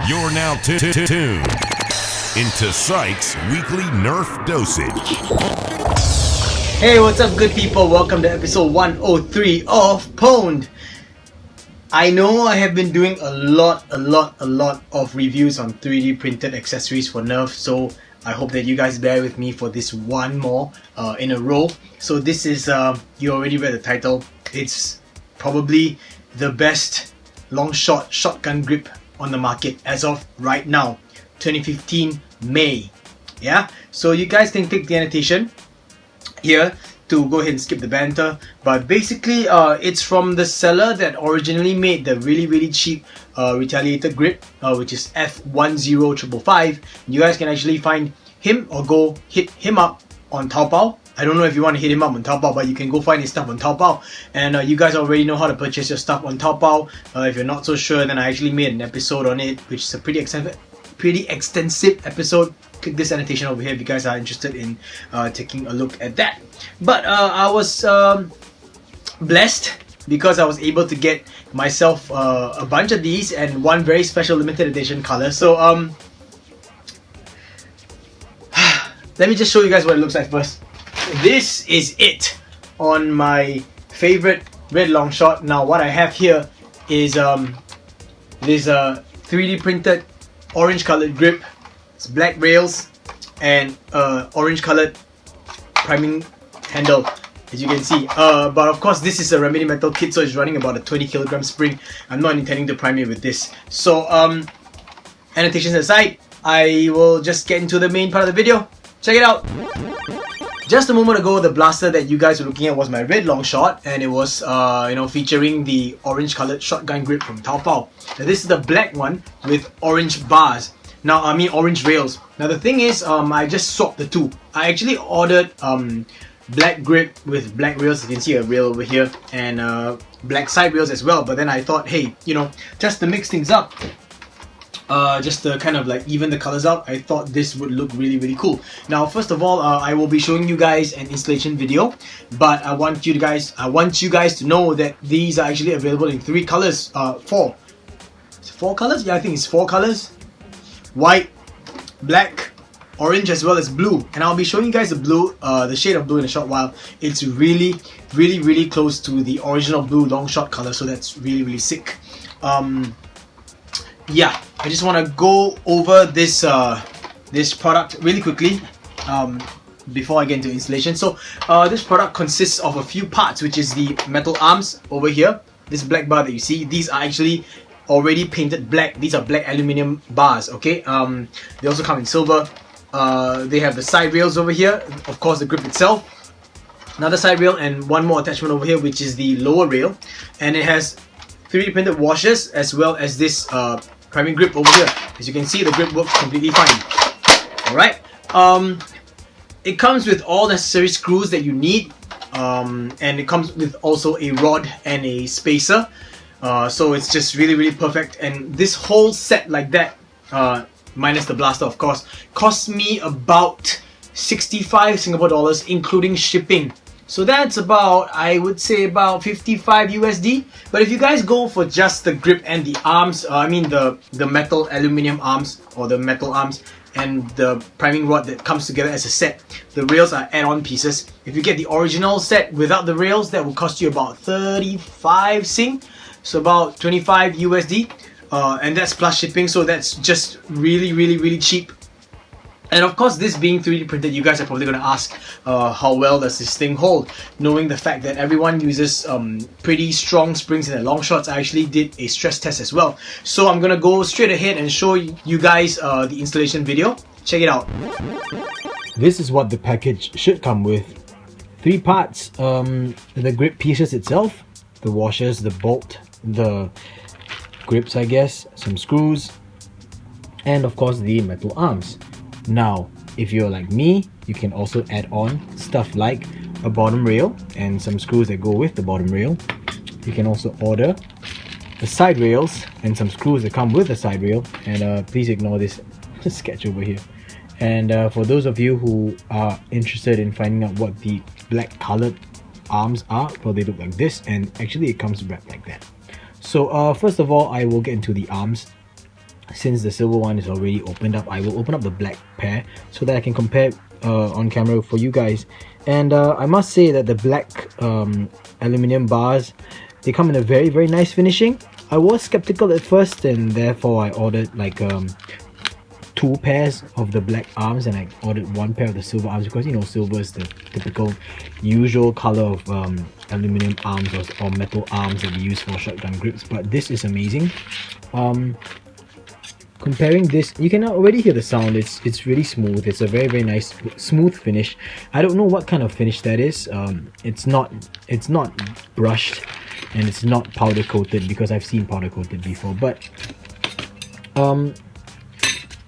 You're now tuned into pSyk's weekly Nerf dosage. Hey, what's up, good people? Welcome to episode 103 of PWND. I know I have been doing a lot of reviews on 3D printed accessories for Nerf, so I hope that you guys bear with me for this one more in a row. So this is, you already read the title, it's probably the best long shot shotgun grip on the market as of right now, 2015 May. Yeah, so you guys can click the annotation here to go ahead and skip the banter, but basically it's from the seller that originally made the really cheap retaliator grip, which is F10555. You guys can actually find him or go hit him up on TAOBAO. I don't know if you want to hit him up on TAOBAO, but you can go find his stuff on TAOBAO, and you guys already know how to purchase your stuff on TAOBAO. If you're not so sure, then I actually made an episode on it, which is a pretty extensive episode. Click this annotation over here if you guys are interested in taking a look at that. But I was blessed because I was able to get myself a bunch of these and one very special limited edition color. So let me just show you guys what it looks like first. This is it on my favorite red long shot. Now what I have here is this 3D printed orange colored grip. It's black rails and orange colored priming handle, as you can see. But of course this is a remedy metal kit, so it's running about a 20 kilogram spring. I'm not intending to prime it with this. So annotations aside, I will just get into the main part of the video. Check it out. Just a moment ago, the blaster that you guys were looking at was my red long shot, and it was featuring the orange colored shotgun grip from TAOBAO. Now this is the black one with orange bars. Now, I mean orange rails. Now the thing is, I just swapped the two. I actually ordered black grip with black rails. You can see a rail over here, and black side rails as well. But then I thought, hey, just to mix things up, just to kind of like even the colors out, I thought this would look really cool. Now, first of all, I will be showing you guys an installation video, but I want you guys to know that these are actually available in 3 colors. 4 colors? Yeah, I think it's 4 colors. White, black, orange, as well as blue. And I'll be showing you guys the blue, the shade of blue in a short while. It's really close to the original blue long shot color, so that's really sick. Yeah, I just want to go over this this product really quickly before I get into installation. So this product consists of a few parts, which is the metal arms over here. This black bar that you see, these are actually already painted black. These are black aluminium bars, okay? They also come in silver. They have the side rails over here, of course the grip itself, another side rail, and one more attachment over here, which is the lower rail, and it has 3D printed washers as well as this priming grip over here. As you can see, the grip works completely fine. Alright, it comes with all necessary screws that you need, and it comes with also a rod and a spacer. So it's just really perfect, and this whole set like that, minus the blaster of course, cost me about 65 Singapore dollars including shipping. So that's about, I would say, about 55 USD. But if you guys go for just the grip and the arms, I mean the metal aluminium arms, or the metal arms, and the priming rod that comes together as a set, the rails are add-on pieces. If you get the original set without the rails, that will cost you about 35 Sing. So about 25 USD, and that's plus shipping, so that's just really cheap. And of course, this being 3D printed, you guys are probably going to ask, how well does this thing hold? Knowing the fact that everyone uses pretty strong springs in their long shots, I actually did a stress test as well. So I'm going to go straight ahead and show you guys the installation video. Check it out. This is what the package should come with. 3 parts, the grip pieces itself, the washers, the bolt, the grips, I guess, some screws, and of course the metal arms. Now, if you're like me, you can also add on stuff like a bottom rail and some screws that go with the bottom rail. You can also order the side rails and some screws that come with the side rail, and please ignore this sketch over here. And for those of you who are interested in finding out what the black colored arms are, well, they look like this, and actually it comes wrapped like that. So first of all, I will get into the arms. since the silver one is already opened up, I will open up the black pair so that I can compare on camera for you guys. And I must say that the black aluminum bars, they come in a very nice finishing. I was skeptical at first, and therefore I ordered like 2 pairs of the black arms, and I ordered 1 pair of the silver arms because, you know, silver is the typical usual color of aluminum arms or metal arms that we use for shotgun grips. But this is amazing. Comparing this, you can already hear the sound. It's really smooth. It's a very nice smooth finish. I don't know what kind of finish that is. It's not brushed, and it's not powder coated, because I've seen powder coated before. But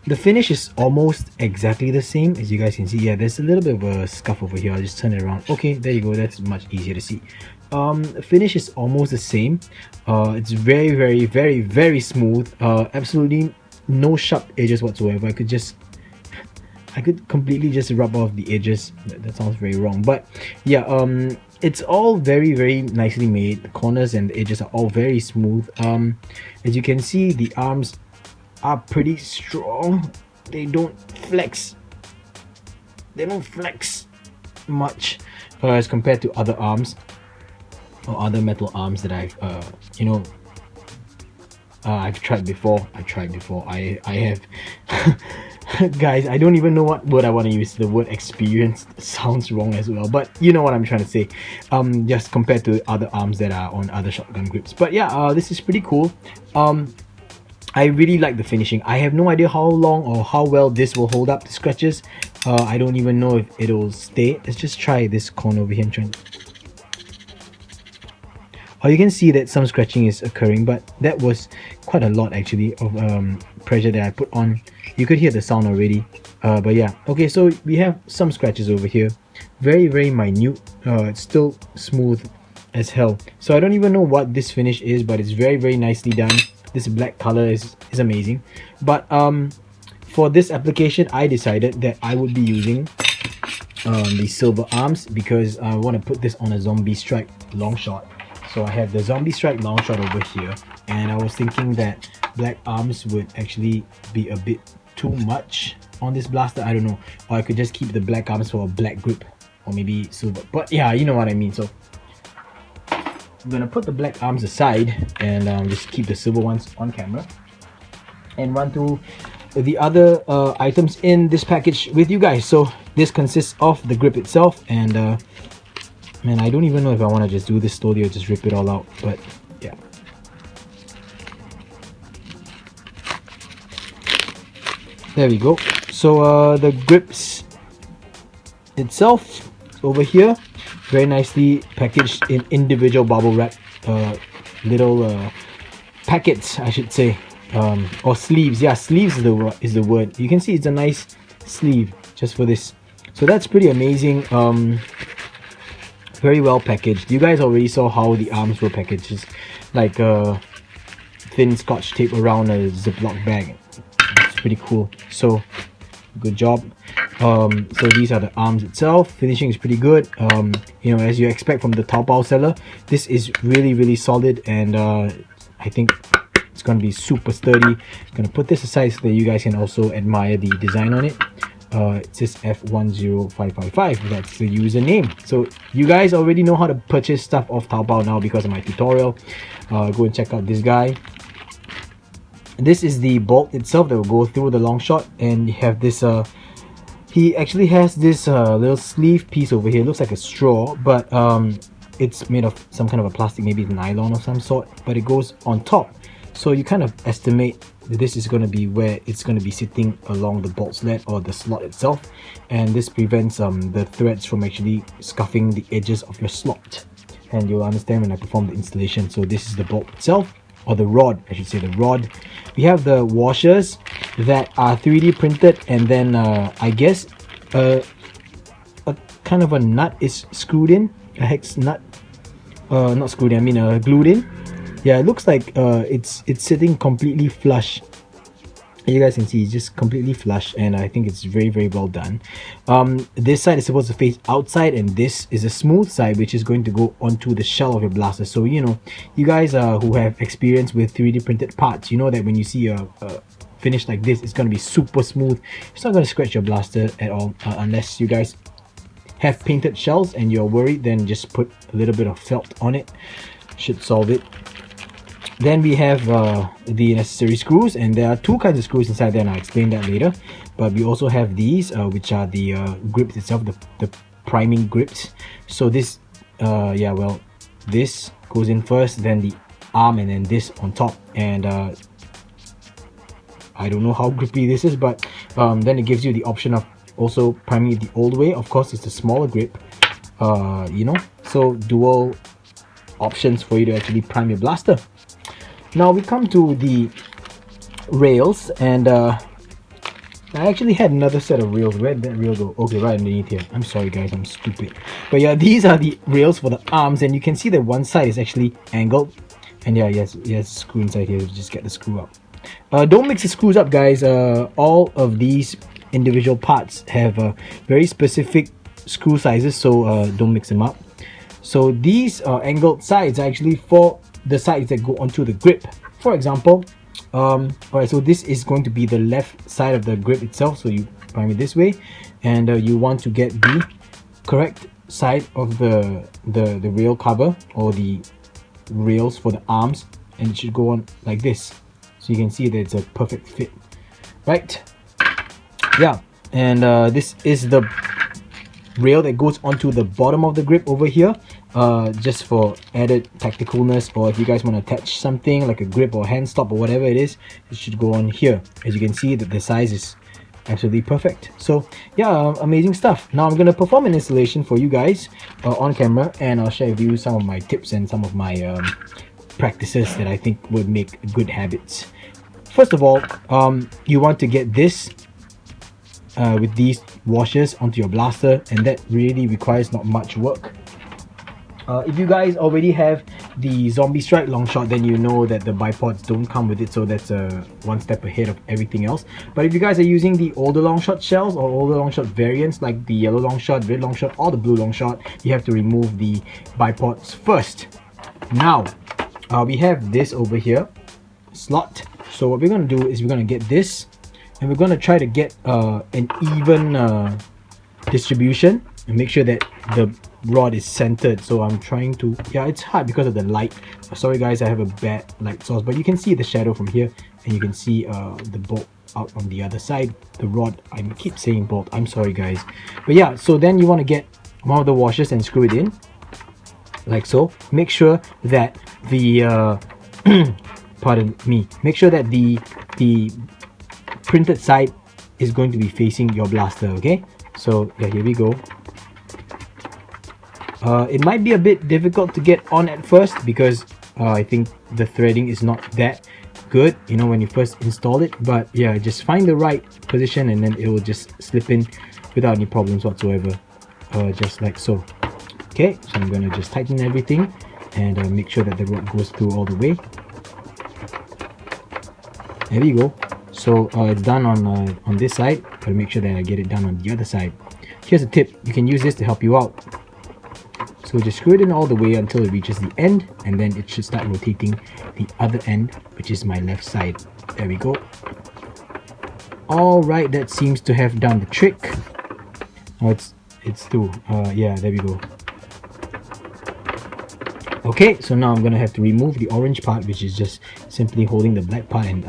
the finish is almost exactly the same, as you guys can see. Yeah, there's a little bit of a scuff over here. I'll just turn it around. Okay, there you go. That's much easier to see. The finish is almost the same. It's very smooth. Absolutely no sharp edges whatsoever. I could completely just rub off the edges. That sounds very wrong, but yeah, it's all very nicely made. The corners and the edges are all very smooth. As you can see, the arms are pretty strong. They don't flex much as compared to other arms or other metal arms that I've I've tried before. I have guys, I don't even know what word I want to use. The word experience sounds wrong as well, but you know what I'm trying to say. Just compared to other arms that are on other shotgun grips. But yeah, this is pretty cool. I really like the finishing. I have no idea how long or how well this will hold up the scratches. I don't even know if it'll stay. Let's just try this corner over here. You can see that some scratching is occurring, but that was quite a lot actually of pressure that I put on. You could hear the sound already. But yeah, okay, so we have some scratches over here. Very minute. It's still smooth as hell. So I don't even know what this finish is, but it's very nicely done. This black color is amazing. But for this application, I decided that I would be using the silver arms, because I want to put this on a zombie strike long shot. So I have the zombie strike long shot over here, and I was thinking that black arms would actually be a bit too much on this blaster. I don't know, or I could just keep the black arms for a black grip, or maybe silver. But yeah, you know what I mean. So I'm gonna put the black arms aside and just keep the silver ones on camera and run through the other items in this package with you guys. So this consists of the grip itself, and man, I don't even know if I want to just do this slowly or just rip it all out, but yeah. There we go. So the grips itself over here, very nicely packaged in individual bubble wrap little packets, I should say, or sleeves. Yeah, sleeves is the word. You can see it's a nice sleeve just for this. So that's pretty amazing. Very well packaged. You guys already saw how the arms were packaged, just like thin scotch tape around a Ziploc bag. It's pretty cool. So good job. So these are the arms itself. Finishing is pretty good. You know, as you expect from the TAOBAO seller, this is really solid, and I think it's gonna be super sturdy. I'm gonna put this aside so that you guys can also admire the design on it. It says F10555. That's the username. So you guys already know how to purchase stuff off TAOBAO now because of my tutorial. Go and check out this guy. This is the bolt itself that will go through the long shot, and you have this he actually has this little sleeve piece over here. It looks like a straw, but it's made of some kind of a plastic, maybe nylon of some sort, but it goes on top. So you kind of estimate that this is going to be where it's going to be sitting along the bolt sled or the slot itself, and this prevents the threads from actually scuffing the edges of your slot, and you'll understand when I perform the installation. So this is the bolt itself, or the rod, I should say, the rod. We have the washers that are 3D printed, and then I guess a kind of a nut is screwed in, a hex nut, not screwed in, I mean glued in. Yeah, it looks like it's sitting completely flush. You guys can see it's just completely flush, and I think it's very well done. This side is supposed to face outside, and this is a smooth side which is going to go onto the shell of your blaster. So you know, you guys who have experience with 3D printed parts, you know that when you see a finished like this, it's going to be super smooth. It's not going to scratch your blaster at all, unless you guys have painted shells and you're worried, then just put a little bit of felt on it. Should solve it. Then we have the necessary screws, and there are two kinds of screws inside there, and I'll explain that later. But we also have these, which are the grips itself, the priming grips. So this, yeah, well, this goes in first, then the arm, and then this on top. And I don't know how grippy this is, but then it gives you the option of also priming it the old way. Of course, it's a smaller grip, you know, so dual options for you to actually prime your blaster. Now we come to the rails, and I actually had another set of rails. Where did that rail go? Okay, right underneath here. I'm sorry guys, I'm stupid. But yeah, these are the rails for the arms, and you can see that one side is actually angled. And yeah, yes, a screw inside here. Just get the screw up. Don't mix the screws up, guys. All of these individual parts have very specific screw sizes, so don't mix them up. So these angled sides are actually for the sides that go onto the grip. For example, alright, so this is going to be the left side of the grip itself, so you prime it this way, and you want to get the correct side of the rail cover, or the rails for the arms, and it should go on like this, so you can see that it's a perfect fit, right? Yeah, and this is the rail that goes onto the bottom of the grip over here, just for added tacticalness, or if you guys want to attach something like a grip or hand stop or whatever it is, it should go on here. As you can see that the size is absolutely perfect. So yeah, amazing stuff. Now I'm going to perform an installation for you guys on camera, and I'll share with you some of my tips and some of my practices that I think would make good habits. First of all, you want to get this with these washers onto your blaster, and that really requires not much work. If you guys already have the Zombie Strike Longshot, then you know that the bipods don't come with it, so that's one step ahead of everything else. But if you guys are using the older Longshot shells or older Longshot variants like the yellow Longshot, red Longshot, or the blue Longshot, you have to remove the bipods first. Now, we have this over here, slot. So what we're going to do is we're going to get this, and we're going to try to get an even distribution and make sure that the rod is centered. So I'm trying to, yeah, it's hard because of the light. Sorry guys, I have a bad light source, but you can see the shadow from here, and you can see the bolt out on the other side. The rod, I keep saying bolt, I'm sorry guys. But yeah, so then you want to get one of the washers and screw it in like so. Make sure that the pardon me, make sure that the printed side is going to be facing your blaster. Okay, so yeah, here we go. It might be a bit difficult to get on at first because I think the threading is not that good, you know, when you first install it. But yeah, just find the right position and then it will just slip in without any problems whatsoever, just like so. Okay, so I'm gonna just tighten everything and make sure that the rod goes through all the way. There we go. So it's done on this side. Gotta make sure that I get it done on the other side. Here's a tip: you can use this to help you out. So just screw it in all the way until it reaches the end, and then it should start rotating the other end, which is my left side. There we go. Alright, that seems to have done the trick. Oh, it's through. Yeah, there we go. Okay, so now I'm gonna have to remove the orange part, which is just simply holding the black part and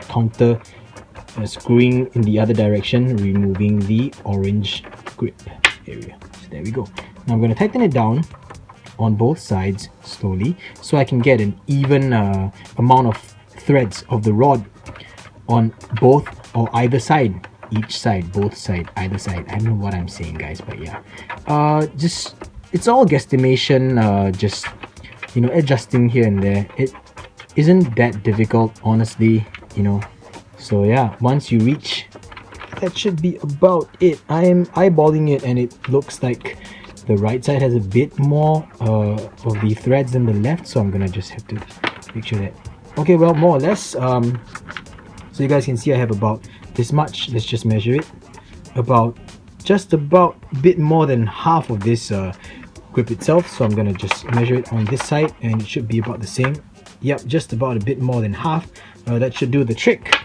counter screwing in the other direction, removing the orange grip area. So there we go. Now I'm going to tighten it down on both sides slowly so I can get an even amount of threads of the rod on both or either side. Each side, both side, either side. I don't know what I'm saying guys, but yeah. Just, it's all guesstimation, just, you know, adjusting here and there. It isn't that difficult, honestly, you know. So yeah, once you reach, that should be about it. I am eyeballing it and it looks like the right side has a bit more of the threads than the left, so I'm gonna just have to make sure that, okay, well, more or less. So you guys can see I have about this much. Let's just measure it. Just about a bit more than half of this grip itself. So I'm gonna just measure it on this side, and it should be about the same. Yep, just about a bit more than half. That should do the trick.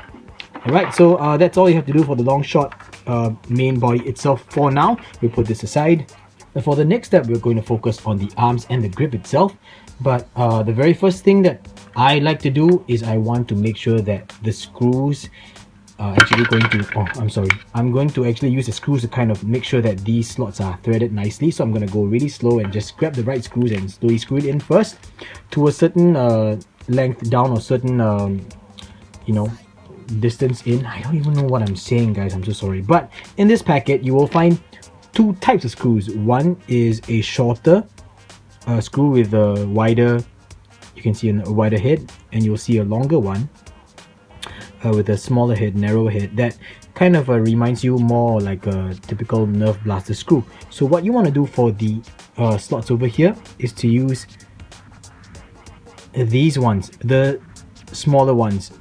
Alright, so that's all you have to do for the Longshot main body itself for now. We'll put this aside. And for the next step, we're going to focus on the arms and the grip itself. But the very first thing that I like to do is I want to make sure that the screws are actually going to, I'm going to actually use the screws to kind of make sure that these slots are threaded nicely. So I'm going to go really slow and just grab the right screws and slowly screw it in first to a certain length down or certain, you know, distance in. I don't even know what I'm saying, guys, I'm so sorry. But in this packet you will find two types of screws. One is a shorter screw with a wider, you can see a wider head, and you'll see a longer one with a smaller head, narrower head, that kind of reminds you more like a typical Nerf blaster screw. So what you want to do for the slots over here is to use these ones, the smaller ones.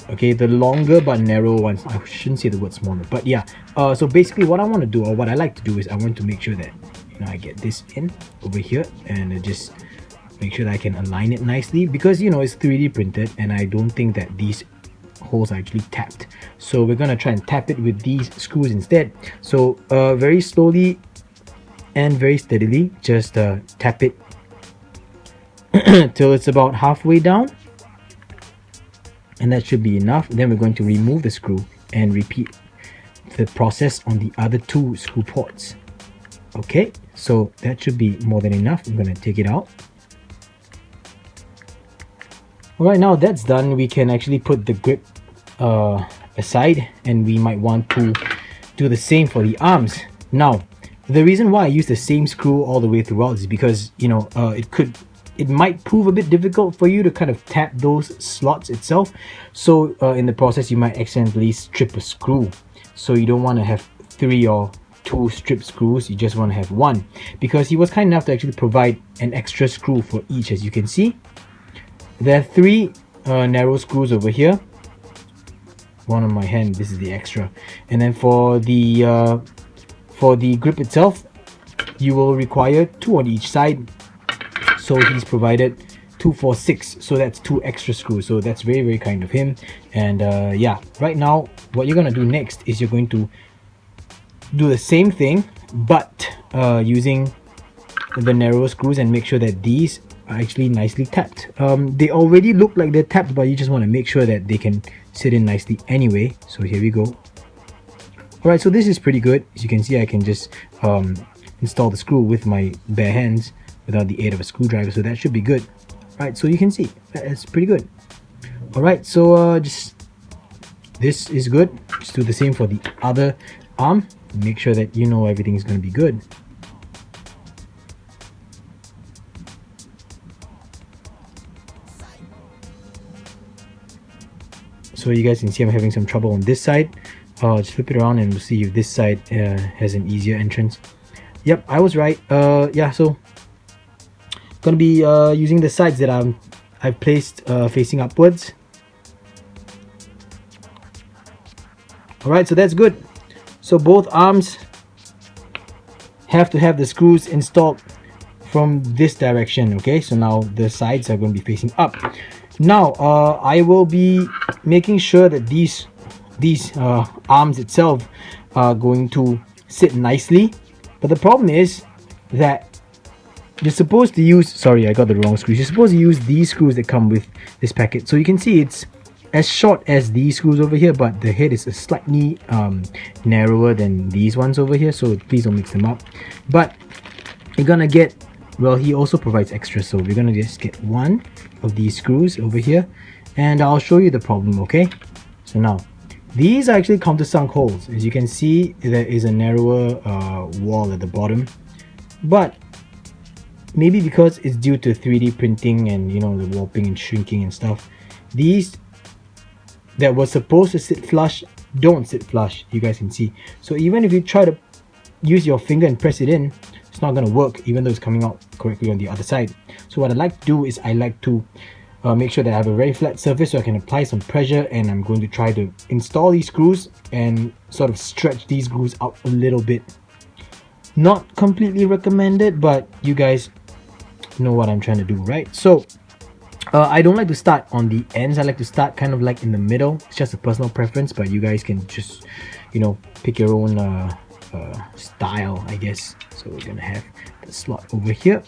Okay, the longer but narrow ones. I shouldn't say the word smaller, but yeah. So basically what I want to do, or what I like to do, is I want to make sure that, you know, I get this in over here and just make sure that I can align it nicely, because, you know, it's 3D printed and I don't think that these holes are actually tapped. So we're gonna try and tap it with these screws instead. So very slowly and very steadily, just tap it till it's about halfway down. And that should be enough. Then we're going to remove the screw and repeat the process on the other two screw ports. Okay, so that should be more than enough. I'm going to take it out. Alright, now that's done, we can actually put the grip aside, and we might want to do the same for the arms. Now, the reason why I use the same screw all the way throughout is because, you know, it might prove a bit difficult for you to kind of tap those slots itself. So in the process you might accidentally strip a screw. So you don't want to have 3 or 2 strip screws, you just want to have 1, because he was kind enough to actually provide an extra screw for each. As you can see, there are 3 narrow screws over here, one on my hand, this is the extra. And then for the grip itself, you will require 2 on each side. So he's provided 2, 4, 6, so that's 2 extra screws. So that's very, very kind of him. And yeah, right now what you're gonna do next is you're going to do the same thing, but using the narrow screws, and make sure that these are actually nicely tapped. They already look like they're tapped, but you just want to make sure that they can sit in nicely anyway. So here we go. Alright, so this is pretty good. As you can see, I can just install the screw with my bare hands without the aid of a screwdriver, so that should be good. Right, so you can see that's pretty good. Alright, so this is good. Just do the same for the other arm. Make sure that you know everything is going to be good. So you guys can see I'm having some trouble on this side. Just flip it around and we'll see if this side has an easier entrance. Yep, I was right. Yeah, so gonna be using the sides that I've placed facing upwards. Alright, so that's good. So both arms have to have the screws installed from this direction. Okay, so now the sides are going to be facing up. Now I will be making sure that these arms itself are going to sit nicely, but the problem is that you're supposed to use, sorry, I got the wrong screws. You're supposed to use these screws that come with this packet. So you can see it's as short as these screws over here, but the head is slightly narrower than these ones over here, so please don't mix them up. But you're gonna get, well, he also provides extra, so we're gonna just get one of these screws over here, and I'll show you the problem. Okay, so now these are actually countersunk holes. As you can see, there is a narrower wall at the bottom, but maybe because it's due to 3D printing and, you know, the warping and shrinking and stuff, these that were supposed to sit flush don't sit flush. You guys can see. So even if you try to use your finger and press it in, it's not going to work, even though it's coming out correctly on the other side. So what I like to do is I like to make sure that I have a very flat surface so I can apply some pressure, and I'm going to try to install these screws and sort of stretch these screws out a little bit. Not completely recommended, but you guys know what I'm trying to do, right? So I don't like to start on the ends. I like to start kind of like in the middle. It's just a personal preference, but you guys can just, you know, pick your own style, I guess. So we're gonna have the slot over here.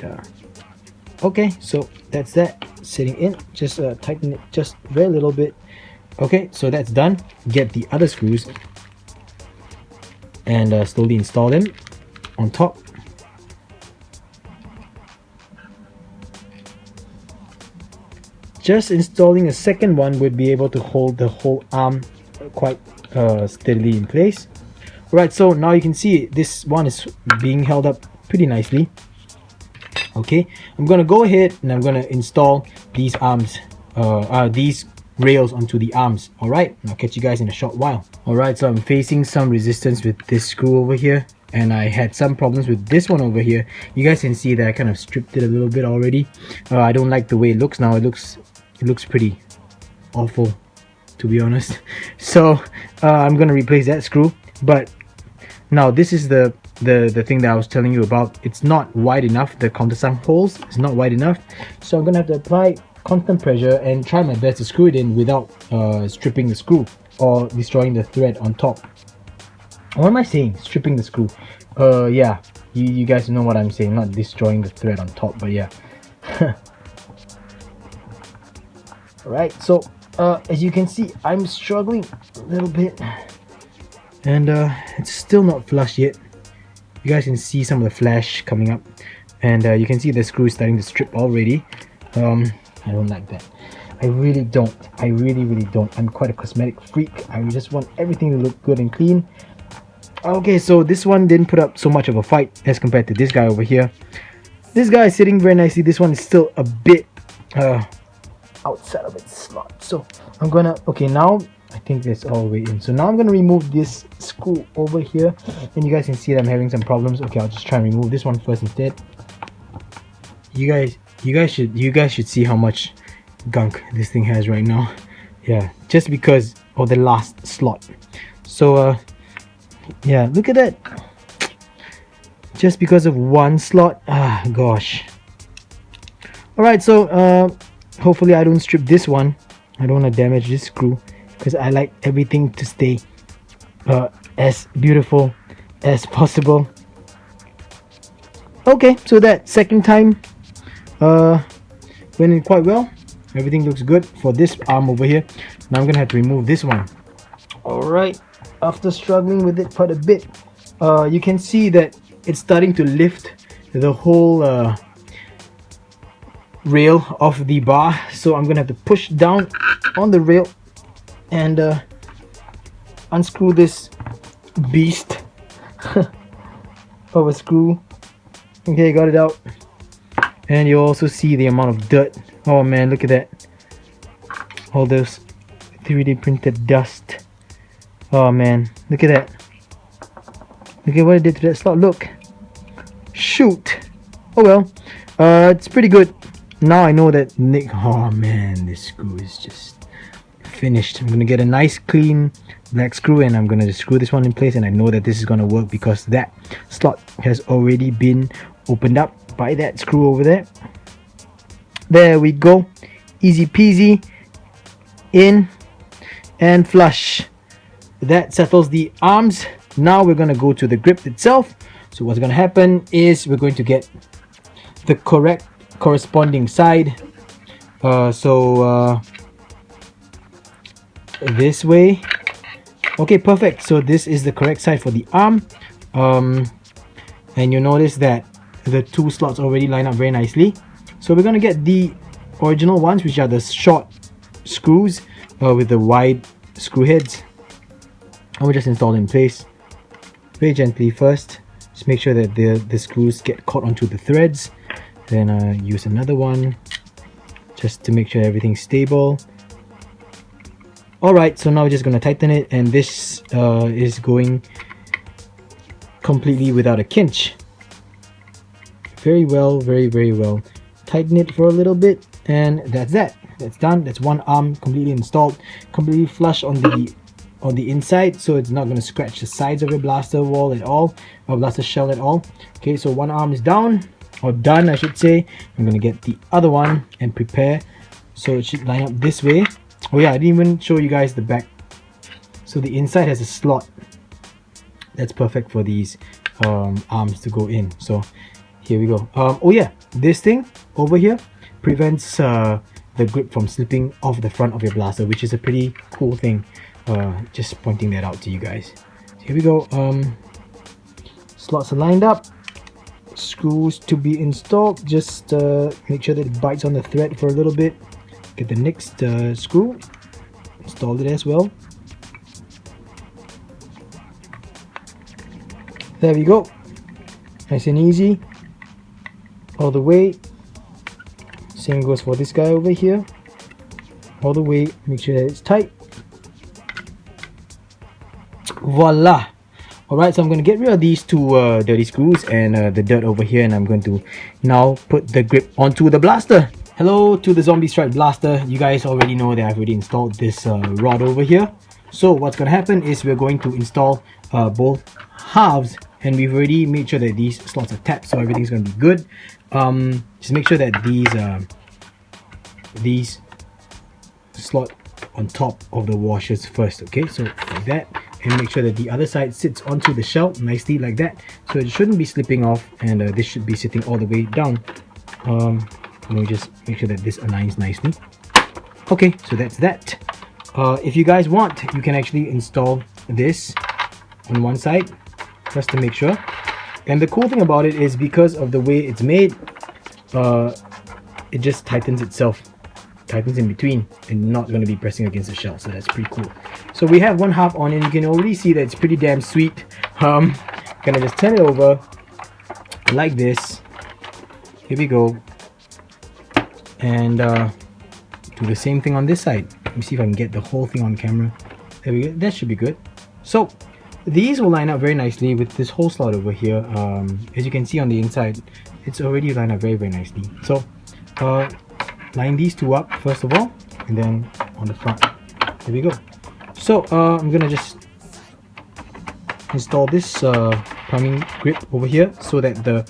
And, okay, so that's that sitting in. Just tighten it just very little bit. Okay, so that's done. Get the other screws and slowly install them on top. Just installing a second one would be able to hold the whole arm quite steadily in place. Alright, so now you can see this one is being held up pretty nicely. Okay, I'm gonna go ahead and I'm gonna install these arms, these rails onto the arms. Alright, I'll catch you guys in a short while. Alright, so I'm facing some resistance with this screw over here, and I had some problems with this one over here. You guys can see that I kind of stripped it a little bit already. I don't like the way it looks now. It looks pretty awful, to be honest. So I'm gonna replace that screw. But now this is the thing that I was telling you about. It's not wide enough. The countersunk holes is not wide enough, so I'm gonna have to apply constant pressure and try my best to screw it in without stripping the screw or destroying the thread on top. What am I saying? Stripping the screw. Yeah, you guys know what I'm saying, not destroying the thread on top, but yeah. Alright, so as you can see, I'm struggling a little bit, and it's still not flush yet. You guys can see some of the flash coming up, and you can see the screw is starting to strip already. I don't like that. I really don't. I really don't. I'm quite a cosmetic freak. I just want everything to look good and clean. Okay, so this one didn't put up so much of a fight as compared to this guy over here. This guy is sitting very nicely. This one is still a bit outside of its slot. So I'm gonna, okay, now I think that's all the way in. So now I'm gonna remove this screw over here, and you guys can see that I'm having some problems. Okay, I'll just try and remove this one first instead. You guys should see how much gunk this thing has right now. Yeah, just because of the last slot. So yeah, look at that. Just because of one slot. Ah, gosh. Alright, so hopefully I don't strip this one. I don't want to damage this screw, because I like everything to stay as beautiful as possible. Okay, so that second time went in quite well. Everything looks good for this arm over here. Now I'm gonna have to remove this one. Alright, after struggling with it quite a bit, you can see that it's starting to lift the whole rail of the bar. So I'm gonna have to push down on the rail and unscrew this beast of a screw. Okay, got it out. And you also see the amount of dirt. Oh man, look at that. All those 3D printed dust. Oh man, look at that. Look at what it did to that slot. Look. Shoot. Oh well. It's pretty good. Now I know that oh man, this screw is just finished. I'm gonna get a nice clean black screw, and I'm gonna just screw this one in place, and I know that this is gonna work because that slot has already been opened up by that screw over there. There we go. Easy peasy. In and flush. That settles the arms. Now we're gonna go to the grip itself. So what's gonna happen is we're going to get the correct corresponding side. This way. Okay, perfect. So this is the correct side for the arm. And you notice that the two slots already line up very nicely. So we're gonna get the original ones, which are the short screws with the wide screw heads, and we'll just install them in place very gently first. Just make sure that the screws get caught onto the threads. Then use another one just to make sure everything's stable. Alright, so now we're just gonna tighten it, and this is going completely without a kinch. Very well, very well. Tighten it for a little bit, and that's that. That's done. That's one arm completely installed, completely flush on the inside, so it's not going to scratch the sides of your blaster wall at all, or blaster shell at all. Okay, so one arm is down. or done I should say. I'm gonna get the other one and prepare, so it should line up this way. Oh yeah, I didn't even show you guys the back. So the inside has a slot that's perfect for these arms to go in. So here we go. Oh yeah, this thing over here prevents the grip from slipping off the front of your blaster, which is a pretty cool thing. Just pointing that out to you guys. So here we go. Slots are lined up, screws to be installed. Just make sure that it bites on the thread for a little bit. Get the next screw, install it as well. There we go, nice and easy all the way. Same goes for this guy over here, all the way. Make sure that it's tight. Voila. Alright, so I'm going to get rid of these two dirty screws and the dirt over here, and I'm going to now put the grip onto the blaster. Hello to the Zombie Strike blaster. You guys already know that I've already installed this rod over here. So what's going to happen is we're going to install both halves, and we've already made sure that these slots are tapped, so everything's going to be good. Just make sure that these slot on top of the washers first, okay? So like that, and make sure that the other side sits onto the shell nicely like that, so it shouldn't be slipping off, and this should be sitting all the way down. Let me just make sure that this aligns nicely. Okay, so that's that. If you guys want, you can actually install this on one side just to make sure. And the cool thing about it is, because of the way it's made, it just tightens itself, tightens in between, and not going to be pressing against the shell. So that's pretty cool. So we have one half on, and you can already see that it's pretty damn sweet. Gonna just turn it over like this. Here we go, and do the same thing on this side. Let me see if I can get the whole thing on camera. There we go. That should be good. So these will line up very nicely with this whole slot over here. As you can see on the inside, it's already lined up very, very nicely. So line these two up first of all, and then on the front. There we go. So I'm gonna just install this priming grip over here so that the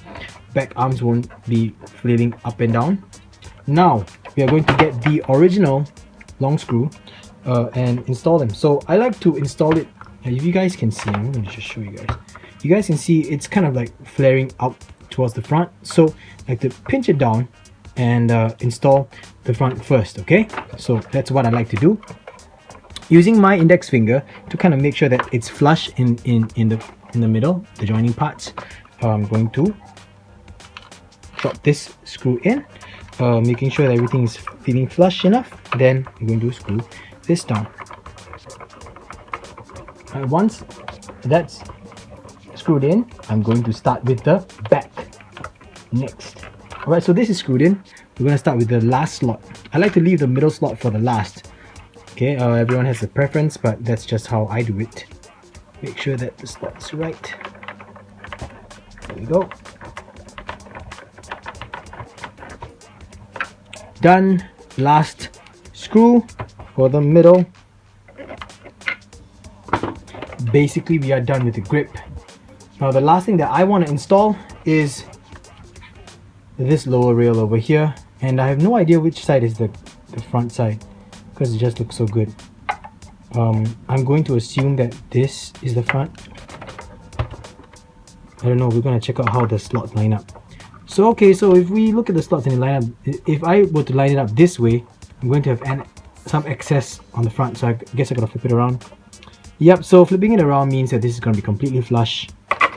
back arms won't be flailing up and down. Now we are going to get the original long screw and install them. So I like to install it, if you guys can see, I'm going to just show you guys. You guys can see it's kind of like flaring out towards the front, so I like to pinch it down and install the front first. Okay, so that's what I like to do, using my index finger to kind of make sure that it's flush in the middle, the joining parts. I'm going to drop this screw in, making sure that everything is feeling flush enough. Then I'm going to screw this down. Once that's screwed in, I'm going to start with the back next. Alright, so this is screwed in. We're going to start with the last slot. I like to leave the middle slot for the last. Okay, everyone has a preference, but that's just how I do it. Make sure that the slot's right. There we go. Done. Last screw for the middle. Basically, we are done with the grip. Now the last thing that I want to install is this lower rail over here, and I have no idea which side is the front side because it just looks so good. I'm going to assume that this is the front. I don't know, we're going to check out how the slots line up. So okay, so if we look at the slots and line up, if I were to line it up this way, I'm going to have some excess on the front, so I guess I gotta flip it around. Yep, so flipping it around means that this is going to be completely flush.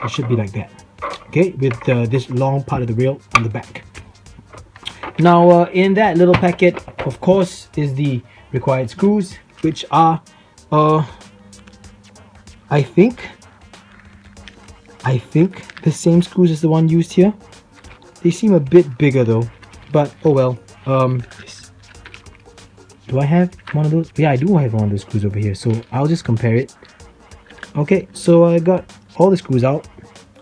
It should be like that. Okay, with this long part of the rail on the back. Now in that little packet, of course, is the required screws, which are I think the same screws as the one used here. They seem a bit bigger though, but oh well. Do I have one of those? Yeah, I do have one of those screws over here, so I'll just compare it. Okay, so I got all the screws out.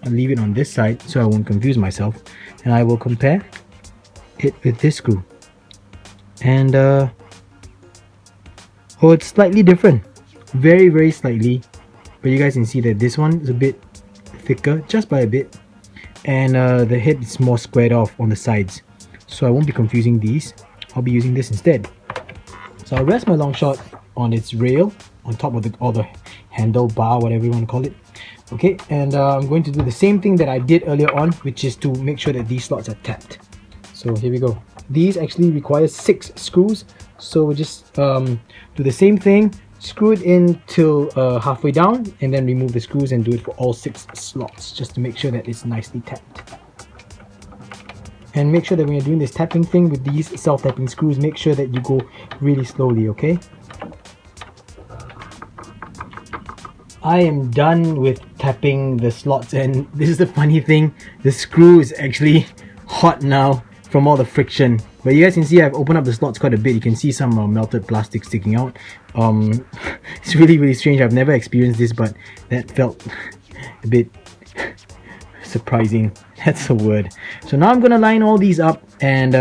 I'll leave it on this side so I won't confuse myself, and I will compare it with this screw. And oh, it's slightly different, very, very slightly, but you guys can see that this one is a bit thicker, just by a bit, and the head is more squared off on the sides, so I won't be confusing these. I'll be using this instead. So I'll rest my Longshot on its rail on top of the handle bar, whatever you want to call it. Okay, and I'm going to do the same thing that I did earlier on, which is to make sure that these slots are tapped. So here we go. These actually require 6 screws, so we'll just do the same thing, screw it in till halfway down, and then remove the screws and do it for all 6 slots, just to make sure that it's nicely tapped. And make sure that when you're doing this tapping thing with these self-tapping screws, make sure that you go really slowly, okay? I am done with tapping the slots, and this is the funny thing, the screw is actually hot now from all the friction. But you guys can see I've opened up the slots quite a bit. You can see some melted plastic sticking out. It's really strange. I've never experienced this, but that felt a bit surprising. That's the word. So now I'm gonna line all these up, and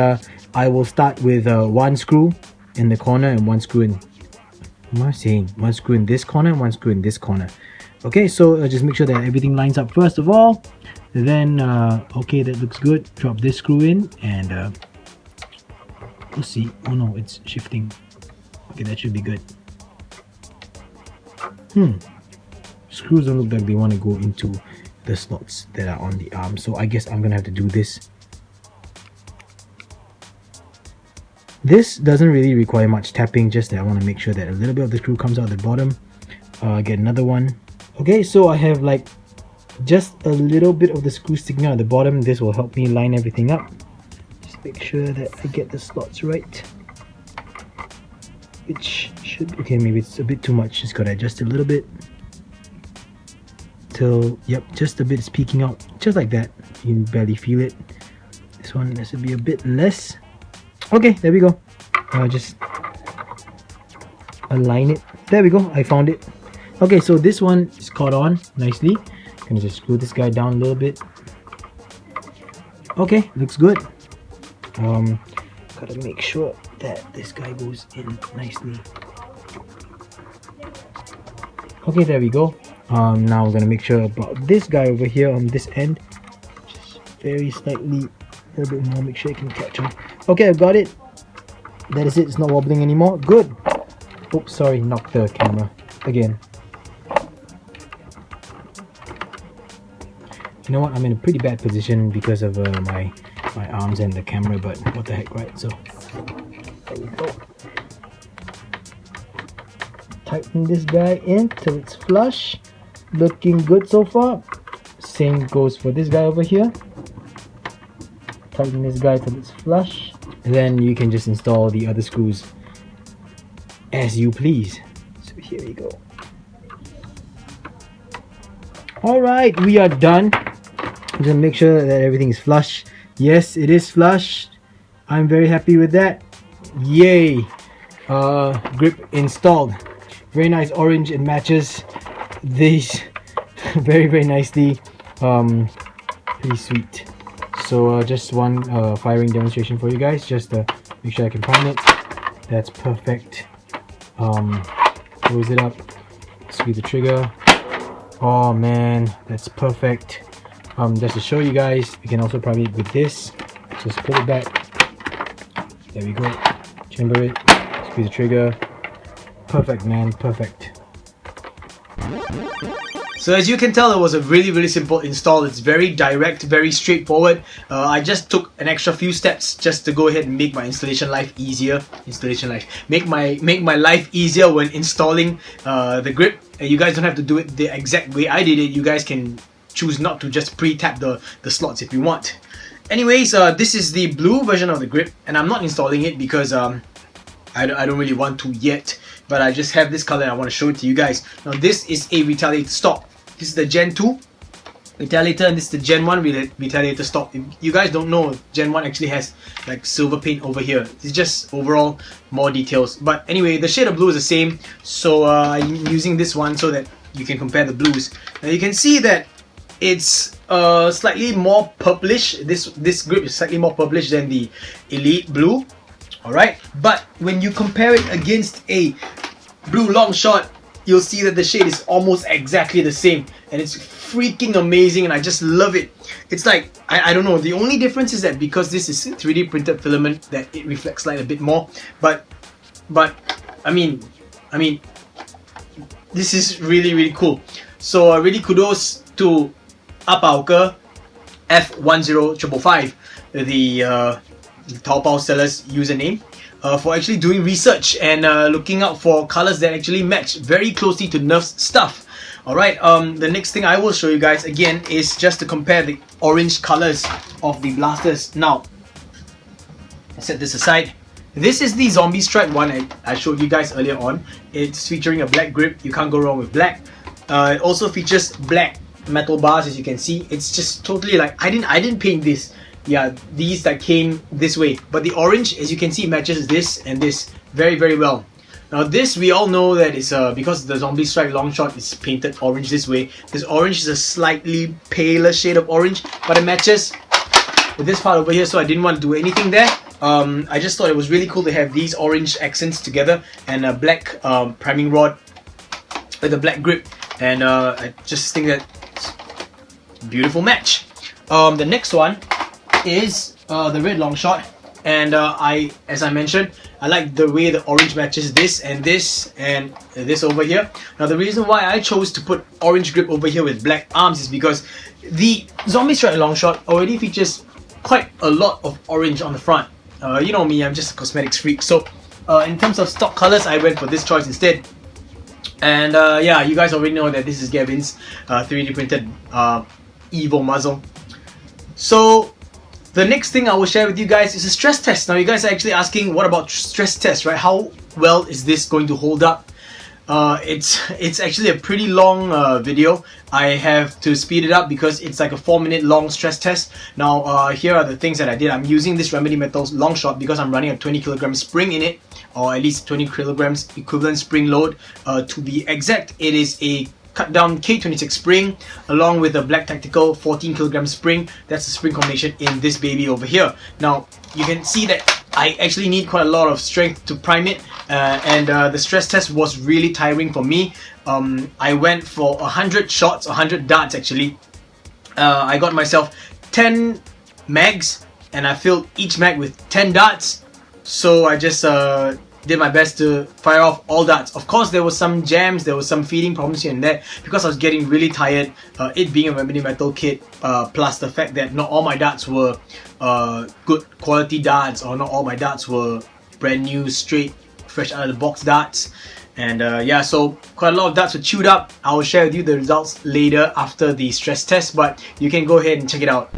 I will start with 1 screw in the corner and 1 screw in, what am I saying? 1 screw in this corner and 1 screw in this corner. Okay, so just make sure that everything lines up first of all. Then okay, that looks good. Drop this screw in, and let's see. Oh no, it's shifting. Okay, that should be good. Screws don't look like they want to go into the slots that are on the arm, so I guess I'm gonna have to do this. This doesn't really require much tapping, just that I want to make sure that a little bit of the screw comes out the bottom. Get another one. Okay, so I have like just a little bit of the screw sticking out at the bottom. This will help me line everything up. Just make sure that I get the slots right. Which should, okay, maybe it's a bit too much. Just gotta adjust a little bit till, yep, just a bit is peeking out, just like that. You can barely feel it. This one has to be a bit less. Okay, there we go. Just align it. There we go, I found it. Okay, so this one is caught on nicely. Gonna just screw this guy down a little bit. Okay, looks good. Gotta make sure that this guy goes in nicely. Okay, there we go. Now we're gonna make sure about this guy over here on this end. Just very slightly, a little bit more, make sure you can catch him. Okay, I've got it. That is it, it's not wobbling anymore. Good. Oops, sorry, knocked the camera again. You know what, I'm in a pretty bad position because of my arms and the camera, but what the heck, right? So there we go. Tighten this guy in till it's flush. Looking good so far. Same goes for this guy over here. Tighten this guy till it's flush, and then you can just install the other screws as you please. So here we go. Alright, we are done. I'm gonna make sure that everything is flush. Yes, it is flush. I'm very happy with that. Yay! Grip installed. Very nice orange. It matches these very nicely. Pretty sweet. So just one firing demonstration for you guys, just to make sure I can find it. That's perfect. Close it up, squeeze the trigger. Oh man, that's perfect. Just to show you guys, you can also probably with this, just pull it back. There we go. Chamber it, squeeze the trigger. Perfect, man, perfect. So as you can tell, it was a really simple install. It's very direct, very straightforward. I just took an extra few steps just to go ahead and make my installation life easier. Make my life easier when installing the grip. You guys don't have to do it the exact way I did it. You guys can choose not to just pre-tap the slots if you want. Anyways, this is the blue version of the grip, and I'm not installing it because I don't really want to yet. But I just have this color and I want to show it to you guys. Now this is a retaliator stop. This is the Gen 2 retaliator, and this is the Gen 1 retaliator stop. If you guys don't know, Gen 1 actually has like silver paint over here. It's just overall more details. But anyway, the shade of blue is the same. So I'm using this one so that you can compare the blues. Now you can see that it's slightly more purplish. This grip is slightly more purplish than the Elite Blue. Alright, but when you compare it against a blue Longshot you'll see that the shade is almost exactly the same, and it's freaking amazing, and I just love it. It's like, I don't know, the only difference is that because this is 3D printed filament, that it reflects light a bit more, but I mean this is really cool. So really kudos to TAOBAO F10555, the Taobao seller's username, for actually doing research and looking out for colors that actually match very closely to Nerf's stuff. Alright, the next thing I will show you guys again is just to compare the orange colors of the blasters. Now, I set this aside. This is the zombie stripe one I showed you guys earlier on. It's featuring a black grip. You can't go wrong with black. It also features black metal bars, as you can see. It's just totally like, I didn't paint this. Yeah, these that came this way. But the orange, as you can see, matches this and this very well. Now this, we all know that it's because the zombie stripe Longshot is painted orange this way. This orange is a slightly paler shade of orange, but it matches with this part over here, so I didn't want to do anything there. I just thought it was really cool to have these orange accents together and a black priming rod with a black grip, and I just think that it's a beautiful match. The next one is the red Longshot, and as I mentioned, I like the way the orange matches this and this and this over here. Now the reason why I chose to put orange grip over here with black arms is because the zombie stripe Longshot already features quite a lot of orange on the front. You know me, I'm just a cosmetics freak, so in terms of stock colors, I went for this choice instead. And yeah, you guys already know that this is Gavin's 3D printed Evo muzzle. So the next thing I will share with you guys is a stress test. Now you guys are actually asking, what about stress test, right? How well is this going to hold up? It's actually a pretty long video. I have to speed it up because it's like a 4-minute long stress test. Now here are the things that I did. I'm using this Remedy Metals Longshot because I'm running a 20 kilogram spring in it, or at least 20 kilograms equivalent spring load. To be exact, it is a cut down K26 spring along with a black tactical 14 kilogram spring. That's the spring combination in this baby over here. Now you can see that I actually need quite a lot of strength to prime it, and the stress test was really tiring for me. I went for 100 shots, 100 darts actually. I got myself 10 mags and I filled each mag with 10 darts. So I just did my best to fire off all darts. Of course there was some jams, there was some feeding problems here and there because I was getting really tired, it being a Remedy Metal kit, plus the fact that not all my darts were good quality darts, or not all my darts were brand new, straight, fresh out of the box darts. And yeah, so quite a lot of darts were chewed up. I will share with you the results later after the stress test, but you can go ahead and check it out.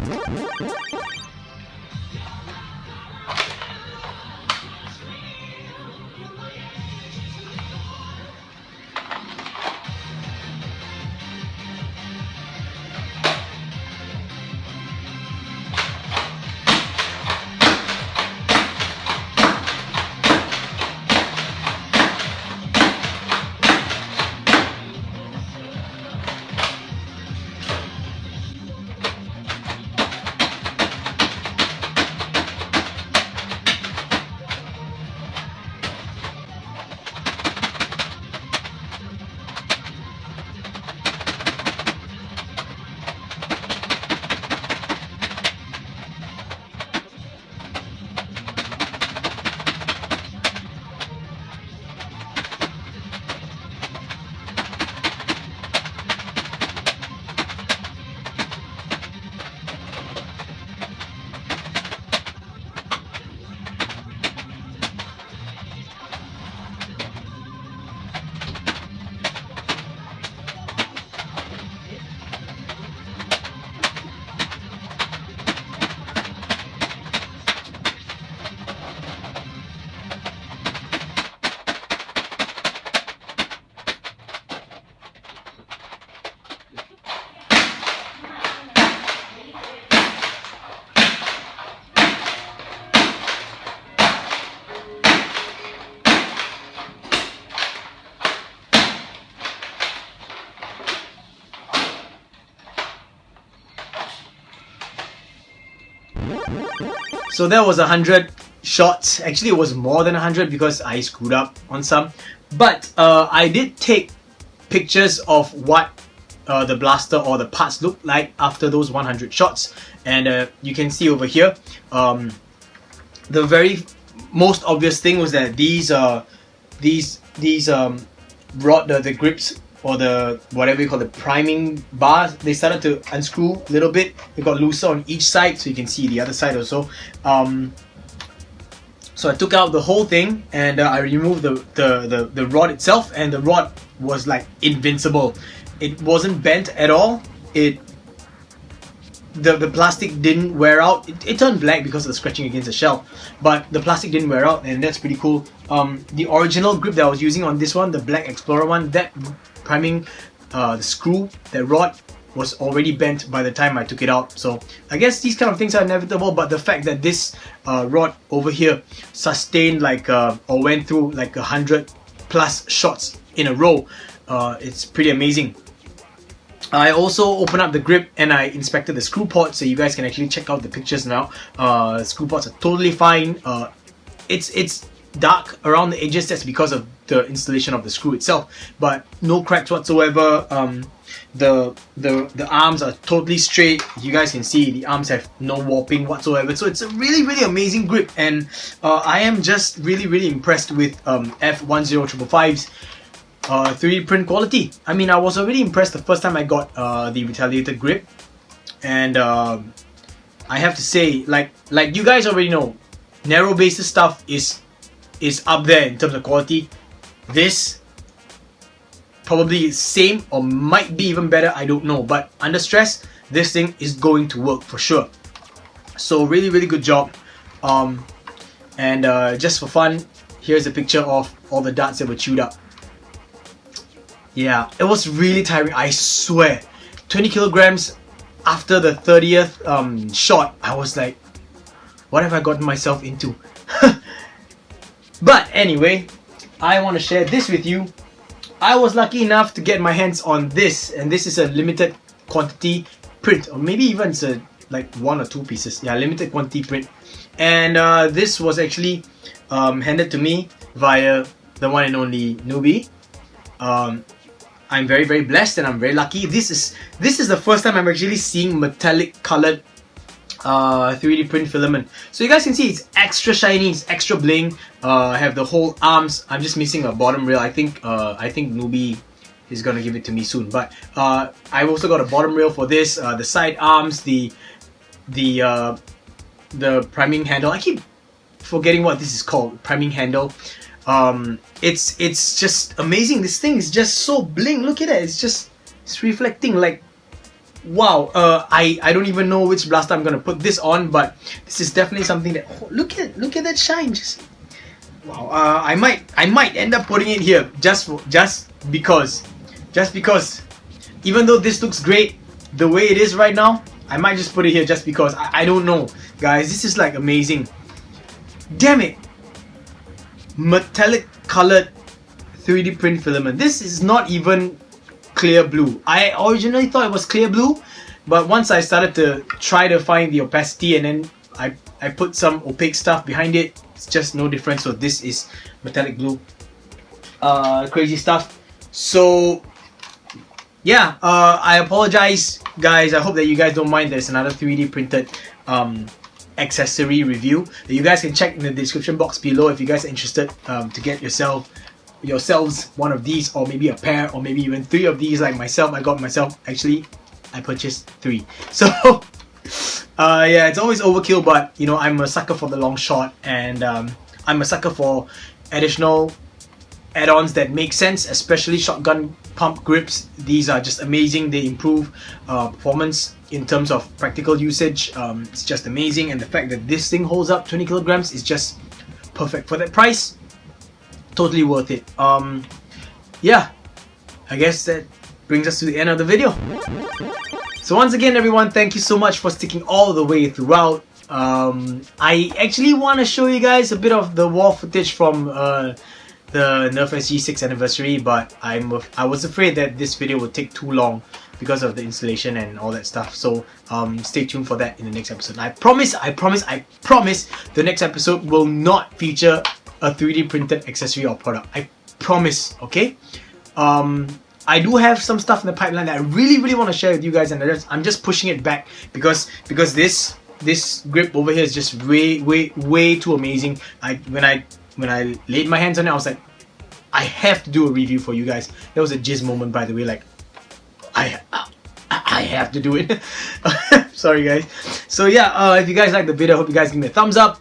So that was 100 shots. Actually it was more than 100 because I screwed up on some. But I did take pictures of what the blaster or the parts look like after those 100 shots. And you can see over here, the very most obvious thing was that these rod, the grips, or the whatever you call the priming bars, they started to unscrew a little bit. They got looser on each side, so you can see the other side also. So I took out the whole thing and I removed the rod itself, and the rod was like invincible. It wasn't bent at all. The plastic didn't wear out. It turned black because of the scratching against the shell, but the plastic didn't wear out, and that's pretty cool. The original grip that I was using on this one, the Black Explorer one, that priming, the screw, that rod was already bent by the time I took it out. So I guess these kind of things are inevitable, but the fact that this rod over here sustained like or went through like 100 plus shots in a row, it's pretty amazing. I also opened up the grip and I inspected the screw ports, so you guys can actually check out the pictures now. Screw ports are totally fine. It's dark around the edges. That's because of the installation of the screw itself, but no cracks whatsoever. The arms are totally straight. You guys can see the arms have no warping whatsoever. So it's a really amazing grip, and I am just really impressed with F10555's 3D print quality. I mean, I was already impressed the first time I got the retaliated grip, and I have to say, like you guys already know, narrow basis stuff is up there in terms of quality. This probably is same or might be even better, I don't know, but under stress this thing is going to work for sure. So really good job. And just for fun, here's a picture of all the darts that were chewed up. Yeah, it was really tiring, I swear. 20 kilograms after the 30th shot, I was like, what have I gotten myself into? But anyway, I want to share this with you. I was lucky enough to get my hands on this, and this is a limited quantity print, or maybe even it's a like 1 or 2 pieces. Yeah, limited quantity print. And this was actually handed to me via the one and only Newbie. I'm very blessed and I'm very lucky. This is the first time I'm actually seeing metallic colored 3D print filament. So you guys can see it's extra shiny, it's extra bling. I have the whole arms. I'm just missing a bottom rail. I think Newbie is gonna give it to me soon. But I've also got a bottom rail for this. The side arms, the priming handle. I keep forgetting what this is called. Priming handle. It's just amazing. This thing is just so bling. Look at it. It's reflecting like, wow. I don't even know which blaster I'm gonna put this on, but this is definitely something that, oh, look at that shine. Just wow. I might end up putting it here just because. Even though this looks great the way it is right now, I might just put it here just because. I don't know, guys. This is like amazing. Damn it. Metallic colored 3D print filament. This is not even clear blue. I originally thought it was clear blue, but once I started to try to find the opacity and then I put some opaque stuff behind it, it's just no difference. So this is metallic blue. Crazy stuff. So yeah, I apologize guys. I hope that you guys don't mind. There's another 3D printed accessory review that you guys can check in the description box below if you guys are interested to get yourselves one of these, or maybe a pair, or maybe even 3 of these like myself. I purchased 3. So yeah, it's always overkill, but you know, I'm a sucker for the long shot, and I'm a sucker for additional add-ons that make sense, especially shotgun pump grips. These are just amazing. They improve performance in terms of practical usage. It's just amazing, and the fact that this thing holds up 20 kilograms is just perfect for that price. Totally worth it. Yeah, I guess that brings us to the end of the video. So once again everyone, thank you so much for sticking all the way throughout. I actually want to show you guys a bit of the wall footage from the Nerf SG 6 anniversary, but I was afraid that this video would take too long because of the installation and all that stuff. So stay tuned for that in the next episode. I promise the next episode will not feature a 3D printed accessory or product. I promise, okay? I do have some stuff in the pipeline that I really want to share with you guys, and I'm just pushing it back because this grip over here is just way too amazing. When I laid my hands on it, I was like, I have to do a review for you guys. That was a jizz moment, by the way. Like, I have to do it. Sorry guys. So yeah, if you guys like the video, I hope you guys give me a thumbs up.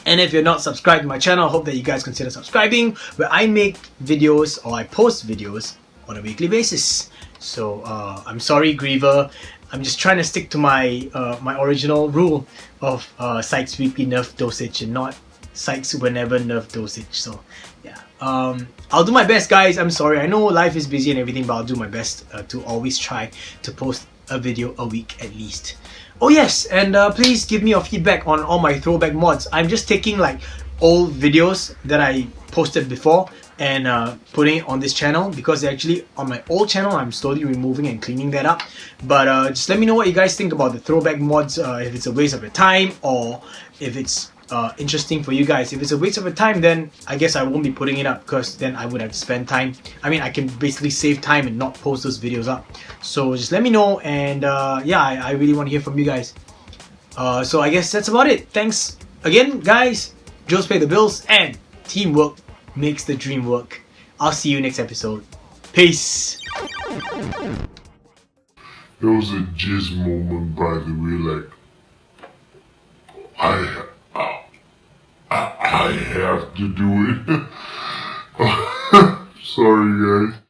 And if you're not subscribed to my channel, I hope that you guys consider subscribing, where I make videos, or I post videos on a weekly basis. So I'm sorry, Griever. I'm just trying to stick to my my original rule of pSyk's weekly nerf dosage and not pSyk's whenever nerf dosage. So yeah, I'll do my best, guys. I'm sorry. I know life is busy and everything, but I'll do my best to always try to post a video a week at least. Oh yes, and please give me your feedback on all my throwback mods. I'm just taking like old videos that I posted before and putting it on this channel, because actually on my old channel I'm slowly removing and cleaning that up. But just let me know what you guys think about the throwback mods, if it's a waste of your time or if it's interesting for you guys. If it's a waste of your time, then I guess I won't be putting it up, because then I would have to spend time. I mean, I can basically save time and not post those videos up. So just let me know, and yeah, I really want to hear from you guys. So I guess that's about it. Thanks again, guys. Joe's pay the bills, and teamwork makes the dream work. I'll see you next episode. Peace. There was a jizz moment, by the way, like, I have to do it. Sorry guys.